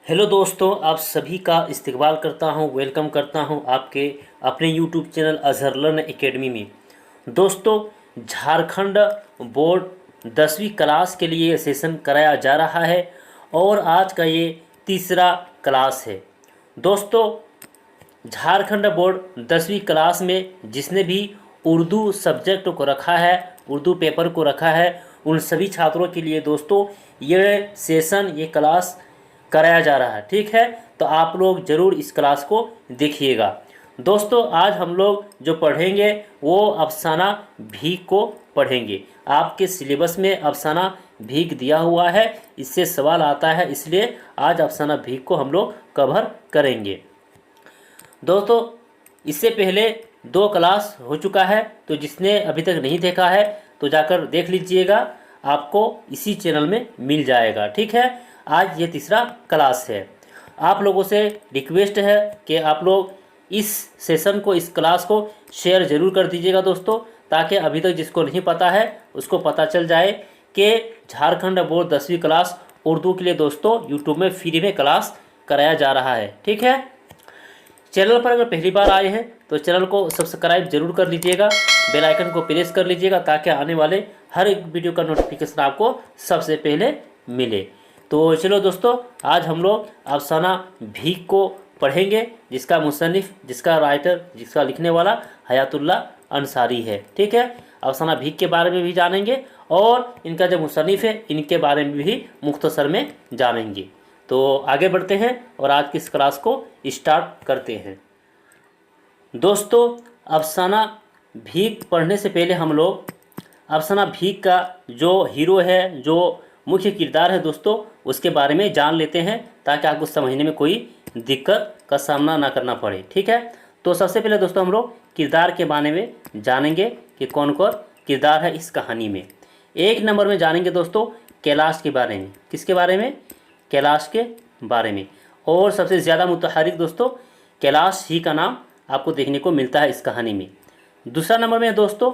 Hello दोस्तों, आप सभी का इस्तकबाल करता हूं, वेलकम करता हूं आपके अपने YouTube channel Azhar learn academy में। दोस्तों, झारखंड बोर्ड 10वीं क्लास के लिए सेशन कराया जा रहा है और आज का ये तीसरा क्लास है। दोस्तों, झारखंड बोर्ड 10वीं क्लास में जिसने भी उर्दू सब्जेक्ट को रखा है, उर्दू पेपर को रखा है, उन सभी छात्रों के लिए दोस्तों ये सेशन, ये क्लास कराया जा रहा है। ठीक है, तो आप लोग ज़रूर इस क्लास को देखिएगा। दोस्तों, आज हम लोग जो पढ़ेंगे वो अफसाना भीख को पढ़ेंगे। आपके सिलेबस में अफसाना भीख दिया हुआ है, इससे सवाल आता है, इसलिए आज अफसाना भीख को हम लोग कवर करेंगे। दोस्तों, इससे पहले 2 क्लास हो चुका है, तो जिसने अभी तक नहीं देखा है तो जाकर देख लीजिएगा, आपको इसी चैनल में मिल जाएगा। ठीक है, आज ये तीसरा क्लास है। आप लोगों से रिक्वेस्ट है कि आप लोग इस सेशन को, इस क्लास को शेयर ज़रूर कर दीजिएगा दोस्तों, ताकि अभी तक जिसको नहीं पता है उसको पता चल जाए कि झारखंड बोर्ड 10वीं क्लास उर्दू के लिए दोस्तों यूट्यूब में फ्री में क्लास कराया जा रहा है। ठीक है, चैनल पर अगर पहली बार आए हैं तो चैनल को सब्सक्राइब जरूर कर लीजिएगा, बेल आइकन को प्रेस कर लीजिएगा, ताकि आने वाले हर एक वीडियो का नोटिफिकेशन आपको सबसे पहले मिले। तो चलो दोस्तों, आज हम लोग अफसाना भीख को पढ़ेंगे, जिसका मुसन्निफ, जिसका राइटर, जिसका लिखने वाला हयातुल्ला अंसारी है। ठीक है, अफसाना भीख के बारे में भी जानेंगे और इनका जो मुसन्निफ है इनके बारे में भी मुख्तसर में जानेंगे। तो आगे बढ़ते हैं और आज की इस क्लास को स्टार्ट करते हैं। दोस्तों, अफसाना भीख पढ़ने से पहले हम लोग अफसाना भीख का जो हीरो है, जो मुख्य किरदार है दोस्तों, उसके बारे में जान लेते हैं, ताकि आपको समझने में कोई दिक्कत का सामना ना करना पड़े। ठीक है, तो सबसे पहले दोस्तों हम लोग किरदार के बारे में जानेंगे कि कौन कौन किरदार है इस कहानी में। 1 नंबर में जानेंगे दोस्तों कैलाश के बारे में। किसके बारे में? कैलाश के बारे में। और सबसे ज़्यादा मुतहरिक दोस्तों कैलाश ही का नाम आपको देखने को मिलता है इस कहानी में। दूसरा नंबर में दोस्तों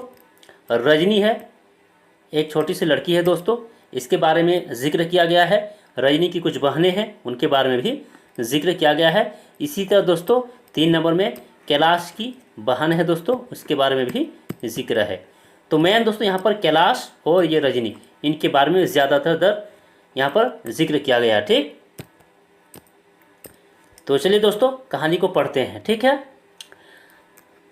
रजनी है, एक छोटी सी लड़की है दोस्तों, इसके बारे में जिक्र किया गया है। रजनी की कुछ बहनें हैं, उनके बारे में भी जिक्र किया गया है। इसी तरह दोस्तों 3 नंबर में कैलाश की बहन है दोस्तों, उसके बारे में भी जिक्र है। तो मेन दोस्तों यहाँ पर कैलाश और ये रजनी, इनके बारे में ज़्यादातर यहाँ पर जिक्र किया गया है। ठीक, तो चलिए दोस्तों कहानी को पढ़ते हैं। ठीक है,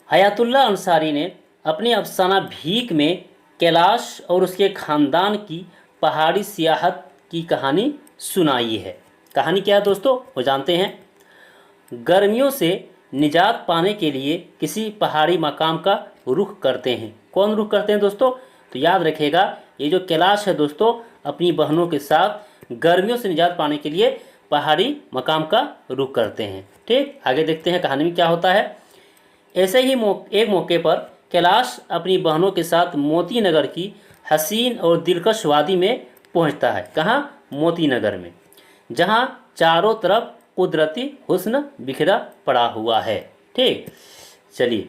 हयातुल्ला अंसारी ने अपने अफसाना भीख में कैलाश और उसके ख़ानदान की पहाड़ी सियाहत की कहानी सुनाई है। कहानी क्या है दोस्तों, वो जानते हैं। गर्मियों से निजात पाने के लिए किसी पहाड़ी मकाम का रुख करते हैं। कौन रुख करते हैं दोस्तों? तो याद रखिएगा, ये जो कैलाश है दोस्तों अपनी बहनों के साथ गर्मियों से निजात पाने के लिए पहाड़ी मकाम का रुख करते हैं। ठीक, आगे देखते हैं कहानी में क्या होता है। ऐसे ही एक मौके पर कैलाश अपनी बहनों के साथ मोती नगर की हसीन और दिलकश वादी में पहुंचता है। कहाँ? मोती नगर में, जहां चारों तरफ कुदरती हुस्न बिखरा पड़ा हुआ है। ठीक, चलिए,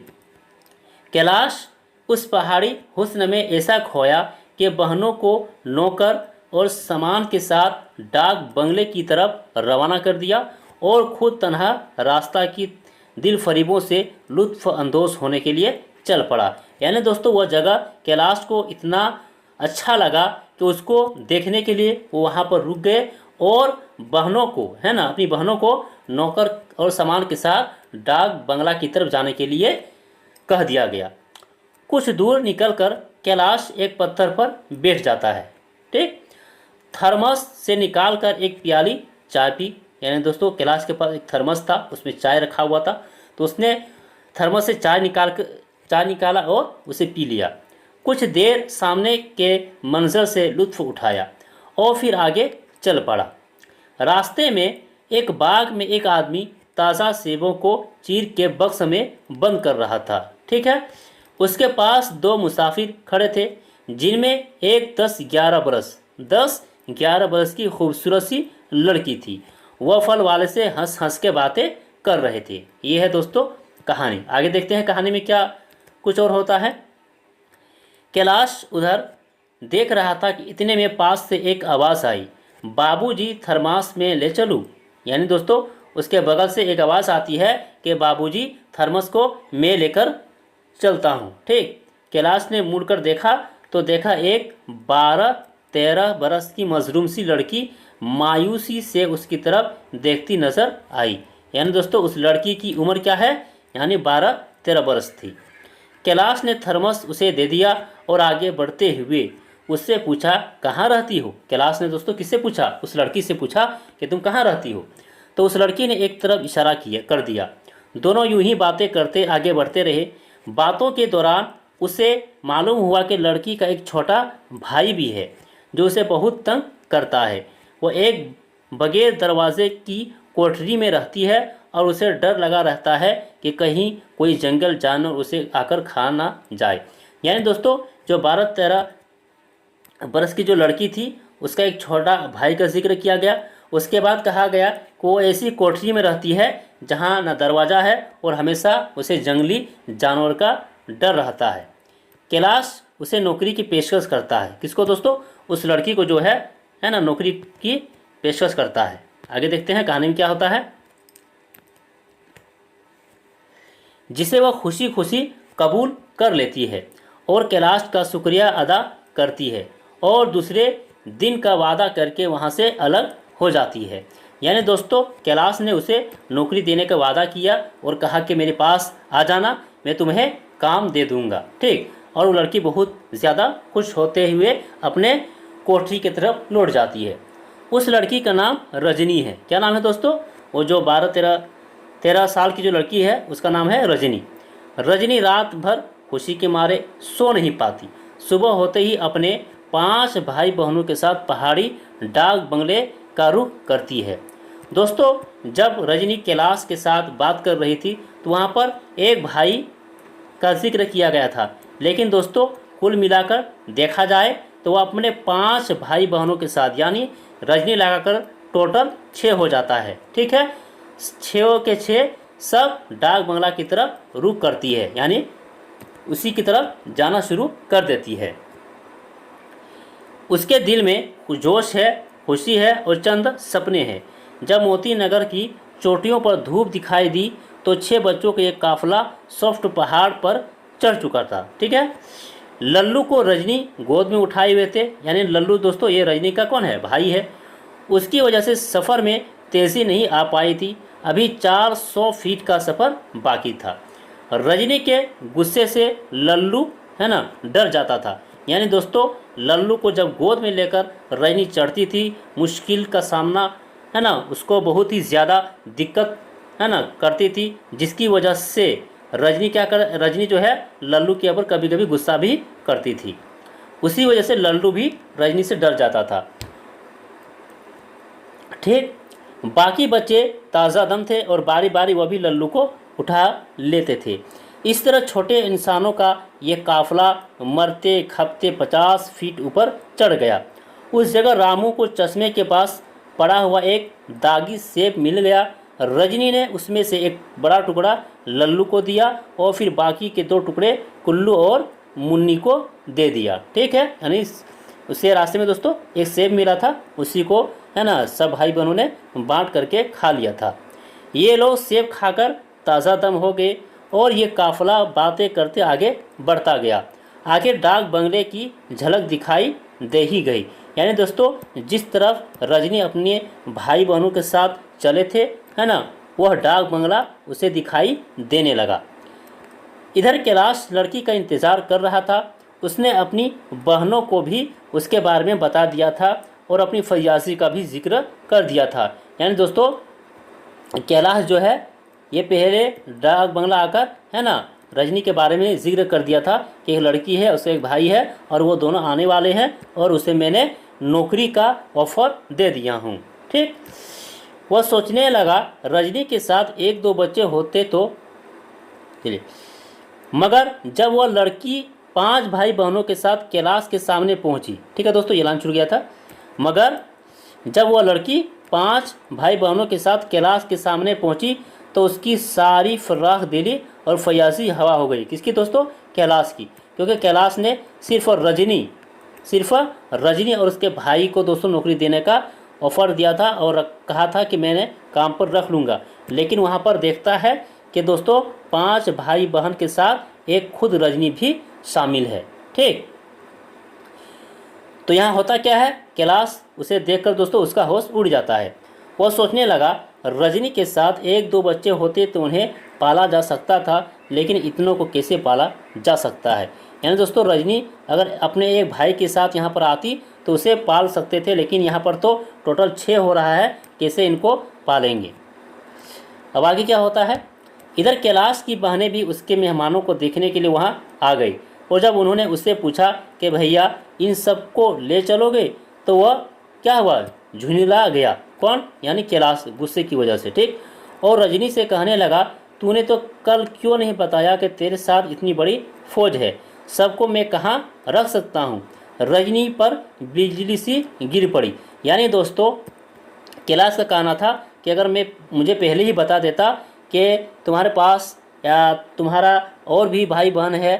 कैलाश उस पहाड़ी हुस्न में ऐसा खोया कि बहनों को नौकर और सामान के साथ डाक बंगले की तरफ रवाना कर दिया और खुद तन्हा रास्ता की दिल फरीबों से लुत्फ़ अंदोज़ होने के लिए चल पड़ा। यानी दोस्तों वह जगह कैलाश को इतना अच्छा लगा कि उसको देखने के लिए वो वहाँ पर रुक गए और बहनों को, है ना, अपनी बहनों को नौकर और सामान के साथ डाक बंगला की तरफ जाने के लिए कह दिया गया। कुछ दूर निकलकर कैलाश एक पत्थर पर बैठ जाता है। ठीक, थर्मस से निकालकर एक प्याली चाय पी। यानी दोस्तों कैलाश के पास एक थर्मस था, उसमें चाय रखा हुआ था, तो उसने थर्मस से चाय निकाला और उसे पी लिया। कुछ देर सामने के मंजर से लुत्फ़ उठाया और फिर आगे चल पड़ा। रास्ते में एक बाग में एक आदमी ताज़ा सेबों को चीर के बक्स में बंद कर रहा था। ठीक है, उसके पास 2 मुसाफिर खड़े थे, जिनमें एक 10-11 बरस की खूबसूरत सी लड़की थी। वह फल वाले से हंस हंस के बातें कर रहे थे। ये है दोस्तों कहानी। आगे देखते हैं कहानी में क्या कुछ और होता है। कैलाश उधर देख रहा था कि इतने में पास से एक आवाज़ आई, बाबूजी थर्मास में ले चलूँ। यानी दोस्तों उसके बगल से एक आवाज़ आती है कि बाबूजी थर्मस को मैं लेकर चलता हूँ। ठीक, कैलाश ने मुड़कर देखा तो देखा एक 12-13 बरस की मजलूम सी लड़की मायूसी से उसकी तरफ देखती नजर आई। यानी दोस्तों उस लड़की की उम्र क्या है, यानी 12-13 बरस थी। कैलाश ने थर्मस उसे दे दिया और आगे बढ़ते हुए उससे पूछा कहाँ रहती हो। कैलाश ने दोस्तों किससे पूछा, उस लड़की से पूछा कि तुम कहाँ रहती हो। तो उस लड़की ने एक तरफ इशारा किया कर दिया। दोनों यूं ही बातें करते आगे बढ़ते रहे। बातों के दौरान उसे मालूम हुआ कि लड़की का एक छोटा भाई भी है जो उसे बहुत तंग करता है। वो एक बगैर दरवाजे की कोठरी में रहती है और उसे डर लगा रहता है कि कहीं कोई जंगल जानवर उसे आकर खा ना जाए। यानी दोस्तों जो 12-13 बरस की जो लड़की थी उसका एक छोटा भाई का जिक्र किया गया। उसके बाद कहा गया कि वो ऐसी कोठरी में रहती है जहाँ न दरवाज़ा है और हमेशा उसे जंगली जानवर का डर रहता है। कैलाश उसे नौकरी की पेशकश करता है। किसको दोस्तों, उस लड़की को जो है ना नौकरी की पेशकश करता है। आगे देखते हैं कहानी में क्या होता है, जिसे वह खुशी खुशी कबूल कर लेती है और कैलाश का शुक्रिया अदा करती है और दूसरे दिन का वादा करके वहाँ से अलग हो जाती है। यानी दोस्तों कैलाश ने उसे नौकरी देने का वादा किया और कहा कि मेरे पास आ जाना, मैं तुम्हें काम दे दूंगा। ठीक, और वो लड़की बहुत ज़्यादा खुश होते हुए अपने कोठरी की तरफ लौट जाती है। उस लड़की का नाम रजनी है। क्या नाम है दोस्तों, वो जो 12-13 साल की जो लड़की है उसका नाम है रजनी। रजनी रात भर खुशी के मारे सो नहीं पाती। सुबह होते ही अपने 5 भाई बहनों के साथ पहाड़ी डाक बंगले का रुख करती है। दोस्तों जब रजनी कैलाश के साथ बात कर रही थी तो वहाँ पर एक भाई का जिक्र किया गया था, लेकिन दोस्तों कुल मिलाकर देखा जाए तो वह अपने 5 भाई बहनों के साथ यानी रजनी लगाकर टोटल 6 हो जाता है। ठीक है, 6 के 6 सब डाक बंगला की तरफ रुख करती है, यानी उसी की तरफ जाना शुरू कर देती है। उसके दिल में कुछ जोश है, खुशी है और चंद सपने हैं। जब मोती नगर की चोटियों पर धूप दिखाई दी तो 6 बच्चों का एक काफिला सॉफ्ट पहाड़ पर चढ़ चुका था। ठीक है, लल्लू को रजनी गोद में उठाए हुए थे। यानी लल्लू दोस्तों ये रजनी का कौन है, भाई है। उसकी वजह से सफ़र में तेज़ी नहीं आ पाई थी। अभी 400 फीट का सफ़र बाकी था। रजनी के गुस्से से लल्लू है ना डर जाता था। यानी दोस्तों लल्लू को जब गोद में लेकर रजनी चढ़ती थी, मुश्किल का सामना है ना उसको बहुत ही ज़्यादा दिक्कत है ना करती थी, जिसकी वजह से रजनी जो है लल्लू के ऊपर कभी कभी गुस्सा भी करती थी। उसी वजह से लल्लू भी रजनी से डर जाता था। ठीक, बाकी बच्चे ताज़ा दम थे और बारी बारी वह भी लल्लू को उठा लेते थे। इस तरह छोटे इंसानों का ये काफिला मरते खपते 50 फीट ऊपर चढ़ गया। उस जगह रामू को चश्मे के पास पड़ा हुआ एक दागी सेब मिल गया। रजनी ने उसमें से एक बड़ा टुकड़ा लल्लू को दिया और फिर बाकी के 2 टुकड़े कुल्लू और मुन्नी को दे दिया। ठीक है, यानी उसे रास्ते में दोस्तों एक सेब मिला था, उसी को है ना सब भाई बहनों ने बांट करके खा लिया था। ये लोग सेब खाकर ताज़ा दम हो गए और ये काफिला बातें करते आगे बढ़ता गया। आगे डाक बंगले की झलक दिखाई दे ही गई। यानी दोस्तों जिस तरफ रजनी अपने भाई बहनों के साथ चले थे है ना वह डाक बंगला उसे दिखाई देने लगा। इधर कैलाश लड़की का इंतज़ार कर रहा था। उसने अपनी बहनों को भी उसके बारे में बता दिया था और अपनी फयाजी का भी जिक्र कर दिया था। यानी दोस्तों कैलाश जो है ये पहले डाक बंगला आकर है ना रजनी के बारे में जिक्र कर दिया था कि एक लड़की है, उसका एक भाई है और वो दोनों आने वाले हैं और उसे मैंने नौकरी का ऑफ़र दे दिया हूँ। ठीक, वह सोचने लगा रजनी के साथ 1-2 बच्चे होते तो चलिए, मगर जब वह लड़की 5 भाई बहनों के साथ कैलाश के सामने पहुंची। ठीक है दोस्तों, ये ऐलान शुरू किया था। मगर जब वह लड़की 5 भाई बहनों के साथ कैलाश के सामने पहुंची तो उसकी सारी फराख दिली और फयाजी हवा हो गई। किसकी दोस्तों, कैलाश की, क्योंकि कैलाश ने सिर्फ रजनी और उसके भाई को दोस्तों नौकरी देने का ऑफ़र दिया था और कहा था कि मैंने काम पर रख लूँगा, लेकिन वहाँ पर देखता है कि दोस्तों 5 भाई बहन के साथ एक खुद रजनी भी शामिल है। ठीक, तो यहाँ होता क्या है, कैलाश उसे देखकर दोस्तों उसका होश उड़ जाता है। वह सोचने लगा रजनी के साथ 1-2 बच्चे होते तो उन्हें पाला जा सकता था, लेकिन इतनों को कैसे पाला जा सकता है। यानी दोस्तों रजनी अगर अपने एक भाई के साथ यहाँ पर आती तो उसे पाल सकते थे, लेकिन यहाँ पर तो टोटल 6 हो रहा है, कैसे इनको पालेंगे। अब आगे क्या होता है, इधर कैलाश की बहनें भी उसके मेहमानों को देखने के लिए वहाँ आ गई, और जब उन्होंने उससे पूछा कि भैया इन सब को ले चलोगे, तो वह क्या हुआ, झुंझला गया। कौन, यानी कैलाश, गुस्से की वजह से। ठीक, और रजनी से कहने लगा तूने तो कल क्यों नहीं बताया कि तेरे साथ इतनी बड़ी फौज है, सबको मैं कहाँ रख सकता हूँ। रजनी पर बिजली सी गिर पड़ी। यानी दोस्तों कैलाश का कहना था कि अगर मुझे पहले ही बता देता कि तुम्हारे पास या तुम्हारा और भी भाई बहन है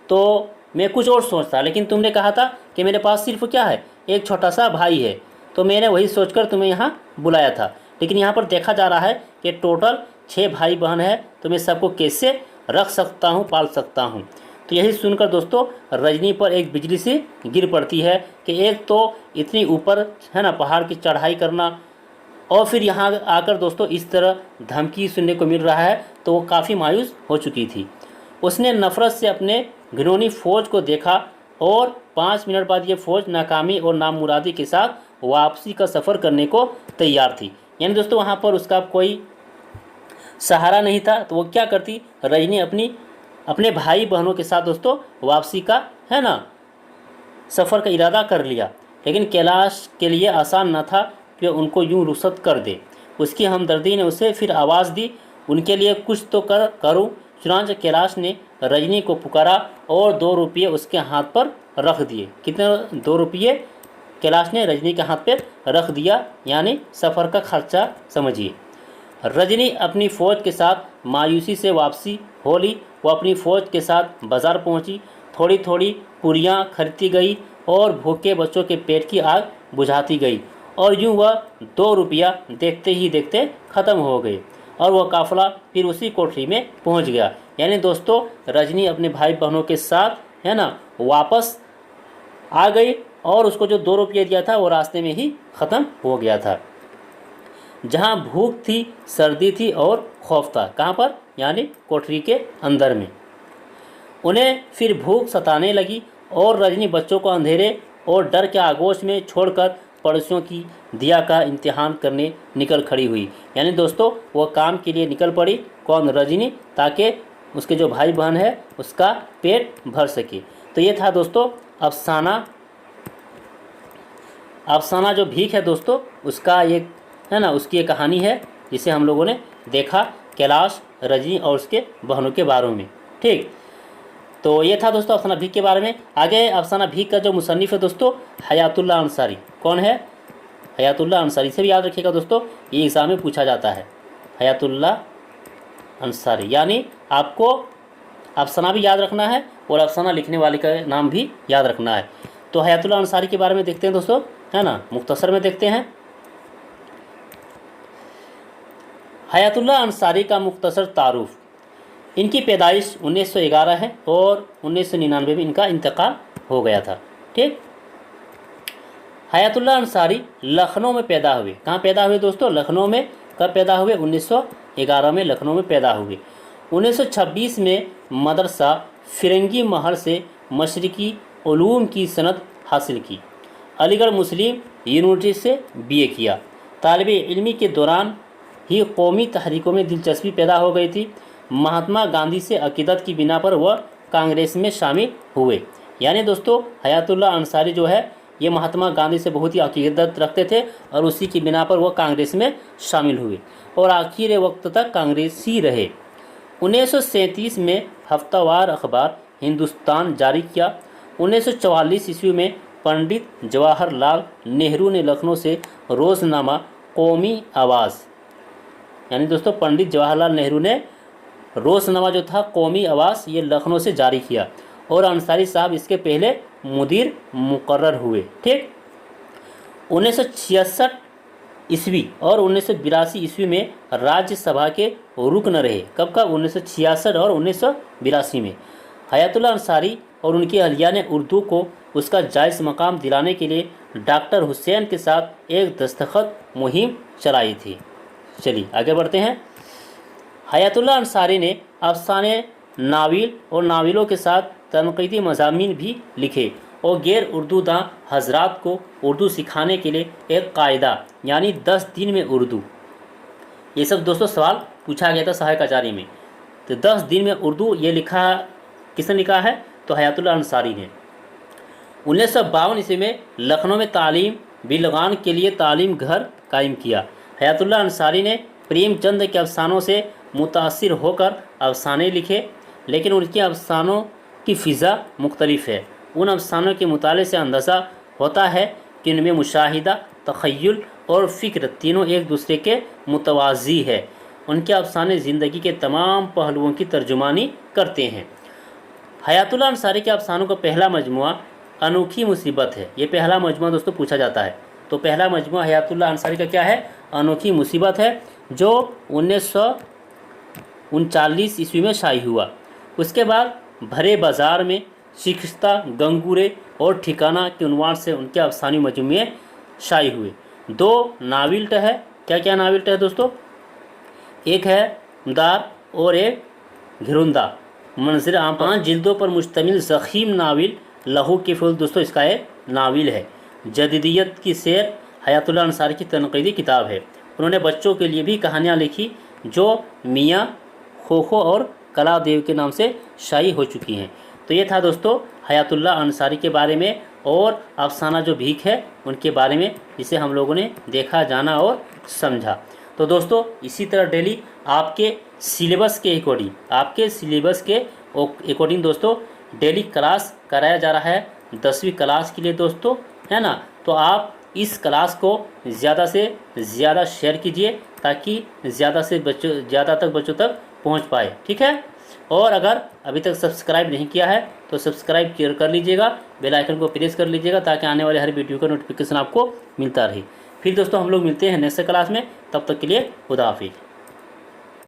तो मैं कुछ और सोचता, लेकिन तुमने कहा था कि मेरे पास सिर्फ क्या है, एक छोटा सा भाई है, तो मैंने वही सोचकर तुम्हें यहाँ बुलाया था। लेकिन यहाँ पर देखा जा रहा है कि टोटल 6 भाई बहन है, तो मैं सबको कैसे रख सकता हूँ, पाल सकता हूँ। तो यही सुनकर दोस्तों रजनी पर एक बिजली सी गिर पड़ती है कि एक तो इतनी ऊपर है ना पहाड़ की चढ़ाई करना, और फिर यहाँ आकर दोस्तों इस तरह धमकी सुनने को मिल रहा है, तो वो काफ़ी मायूस हो चुकी थी। उसने नफ़रत से अपने घिनौनी फ़ौज को देखा और 5 मिनट बाद ये फ़ौज नाकामी और नामुरादी के साथ वापसी का सफ़र करने को तैयार थी। यानी दोस्तों वहाँ पर उसका कोई सहारा नहीं था, तो वो क्या करती, रजनी अपने भाई बहनों के साथ दोस्तों वापसी का है ना सफ़र का इरादा कर लिया। लेकिन कैलाश के लिए आसान न था कि उनको यूं रुखसत कर दे। उसकी हमदर्दी ने उसे फिर आवाज़ दी, उनके लिए कुछ तो करूं। चुनांचे कैलाश ने रजनी को पुकारा और 2 रुपये उसके हाथ पर रख दिए। कितने, 2 रुपये कैलाश ने रजनी के हाथ पर रख दिया, यानी सफ़र का खर्चा समझिए। रजनी अपनी फ़ौज के साथ मायूसी से वापसी हो ली। वो अपनी फ़ौज के साथ बाज़ार पहुंची, थोड़ी थोड़ी पूरियाँ खरीदती गई और भूखे बच्चों के पेट की आग बुझाती गई, और यूँ वह 2 रुपया देखते ही देखते ख़त्म हो गए और वह काफ़िला फिर उसी कोठरी में पहुंच गया। यानी दोस्तों रजनी अपने भाई बहनों के साथ है ना वापस आ गई, और उसको जो 2 रुपये दिया था वो रास्ते में ही ख़त्म हो गया था। जहाँ भूख थी, सर्दी थी और खौफ था, कहाँ पर, यानी कोठरी के अंदर में। उन्हें फिर भूख सताने लगी और रजनी बच्चों को अंधेरे और डर के आगोश में छोड़कर पड़ोसियों की दिया का इम्तिहान करने निकल खड़ी हुई। यानी दोस्तों वो काम के लिए निकल पड़ी, कौन, रजनी, ताकि उसके जो भाई बहन है उसका पेट भर सके। तो ये था दोस्तों अफसाना जो भीख है दोस्तों, उसका एक है ना उसकी एक कहानी है जिसे हम लोगों ने देखा कैलाश, रजनी और उसके बहनों के बारे में। ठीक, तो ये था दोस्तों अफसाना भीख के बारे में। आगे अफसाना भीख का जो मुसन्निफ़ है दोस्तों हयातुल्लाह अंसारी। कौन है, हयातुल्लाह अंसारी। से भी याद रखिएगा दोस्तों, ये एग्ज़ाम में पूछा जाता है, हयातुल्लाह अंसारी। यानी आपको अफसाना भी याद रखना है और अफसाना लिखने वाले का नाम भी याद रखना है। तो हयातुल्लाह अंसारी के बारे में देखते हैं दोस्तों, है ना, मुख्तसर में देखते हैं। हयातुल्लाह अंसारी का मुख्तसर तारुफ। इनकी पैदाइश 1911 है और 1999 में इनका इंतकाल हो गया था। ठीक, हयातुल्लाह अंसारी लखनऊ में पैदा हुए। कहाँ पैदा हुए दोस्तों, लखनऊ में। कब पैदा हुए, 1911 में लखनऊ में पैदा हुए। 1926 में मदरसा फिरंगी महल से मशरिकी उलूम की सनद हासिल की। अलीगढ़ मुस्लिम यूनिवर्सिटी से BA किया। तालिब इल्मी के दौरान ही कौमी तहरीकों में दिलचस्पी पैदा हो गई थी। महात्मा गांधी से अकीदत की बिना पर वह कांग्रेस में शामिल हुए। यानी दोस्तों हयातुल्लाह अंसारी जो है ये महात्मा गांधी से बहुत ही अकीदत रखते थे और उसी की बिना पर वह कांग्रेस में शामिल हुए और आखिर वक्त तक कांग्रेसी रहे। 1937 में हफ्तावार अखबार हिंदुस्तान जारी किया। 1944 ईस्वी में पंडित जवाहरलाल नेहरू ने लखनऊ से रोज़नामा कौमी आवाज़, यानी दोस्तों पंडित जवाहरलाल नेहरू ने रोज़नामा जो था कौमी आवाज़ ये लखनऊ से जारी किया और अंसारी साहब इसके पहले मुदीर मुकर्रर हुए। ठीक, 1966 ईस्वी और 1982 ईस्वी में राज्यसभा के रुकन रहे। कब का? 1966 और 1982 में। हयातुल्लाह अंसारी और उनकी अहलिया ने उर्दू को उसका जायज़ मकाम दिलाने के लिए डॉक्टर हुसैन के साथ एक दस्तखत मुहिम चलाई थी। चलिए आगे बढ़ते हैं। हयातुल्लाह अंसारी ने अफसाने, नाविल और नाविलों के साथ तनक़ीदी मज़ामीन भी लिखे और गैर उर्दू दां हजरात को उर्दू सिखाने के लिए एक कायदा यानी 10 दिन में उर्दू, ये सब दोस्तों सवाल पूछा गया था सहायक आचार्य में। तो 10 दिन में उर्दू ये लिखा किसने लिखा है? तो हयातुल्लाह अंसारी ने। 1952 ईस्वी में लखनऊ में तालीम बिलगान के लिए तालीम घर कायम किया। हयातुल्लाह अंसारी ने प्रेमचंद के अफसानों से मुतासिर होकर अफसाने लिखे, लेकिन उनके अफसानों की फ़िज़ा मुख्तलिफ है। उन अफसानों के मुताले से अंदाज़ा होता है कि उनमें मुशाहिदा, तख़य्युल और फ़िक्र तीनों एक दूसरे के मुतवाज़ी है। उनके अफसाने ज़िंदगी के तमाम पहलुओं की तर्जुमानी करते हैं। हयातुल्लाह अंसारी के अफसानों का पहला मजमुआ अनोखी मुसीबत है। ये पहला मजमुआ दोस्तों पूछा जाता है। तो पहला मजमुआ हयातुल्लाह अंसारी का क्या है? अनोखी मुसीबत है, जो 1939 ईस्वी में शाई हुआ। उसके बाद भरे बाज़ार में, शिकस्ता, गंगूरे और ठिकाना के उन्वान से उनके अफसानी मजमुए शाई हुए। 2 नाविल्ट है। क्या क्या नाविल्ट है दोस्तों? एक है दार और एक घिरुंदा। मंजिर आम 5 जिल्दों पर मुश्तमिल ज़ख़ीम नाविल लहू के फूल दोस्तों इसका एक नाविल है। जदीदियत की सैर हयातुल्लाह अंसारी की तनक़ीदी किताब है। उन्होंने बच्चों के लिए भी कहानियाँ लिखी जो मियाँ खोखो और कलादेव के नाम से शाई हो चुकी हैं। तो ये था दोस्तों हयातुल्लाह अंसारी के बारे में और अफसाना जो भीख है उनके बारे में, जिसे हम लोगों ने देखा, जाना और समझा। तो दोस्तों इसी तरह डेली आपके सिलेबस के अकॉर्डिंग दोस्तों डेली क्लास कराया जा रहा है 10वीं क्लास के लिए दोस्तों, है ना। तो आप इस क्लास को ज़्यादा से ज़्यादा शेयर कीजिए ताकि ज़्यादा तक बच्चों तक पहुंच पाए, ठीक है। और अगर अभी तक सब्सक्राइब नहीं किया है तो सब्सक्राइब कर लीजिएगा, बेल आइकन को प्रेस कर लीजिएगा ताकि आने वाले हर वीडियो का नोटिफिकेशन आपको मिलता रहे। फिर दोस्तों हम लोग मिलते हैं नेक्स्ट क्लास में, तब तक के लिए खुदा हाफिज़।